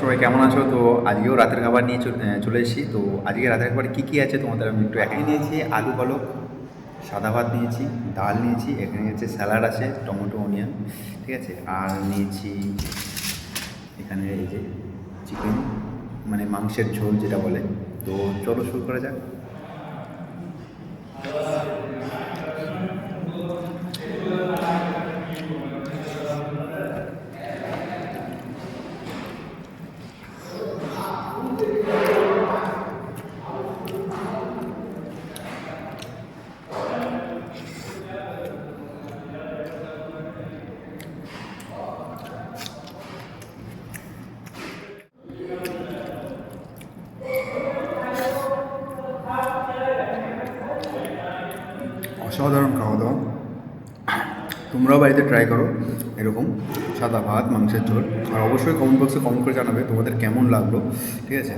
সবাই কেমন আছো? তো আজকেও রাতের খাবার নিয়ে চলে এসেছি। তো আজকে রাতের খাবার কী কী আছে তোমাদের আমি একটু এখানে নিয়েছি। আলু পালক, সাদা ভাত নিয়েছি, ডাল নিয়েছি, এখানে হচ্ছে স্যালাড আছে, টমেটো অনিয়ন, ঠিক আছে। আর নিয়েছি এখানে এই যে চিকেন, মানে মাংসের ঝোল যেটা বলে। তো চলো শুরু করা যাক। অসাধারণ খাওয়া দাওয়া, তোমরাও বাড়িতে ট্রাই করো এরকম সাদা ভাত মাংসের ঝোল। আর অবশ্যই কমেন্ট বক্সে কমেন্ট করে জানাবে তোমাদের কেমন লাগলো, ঠিক আছে।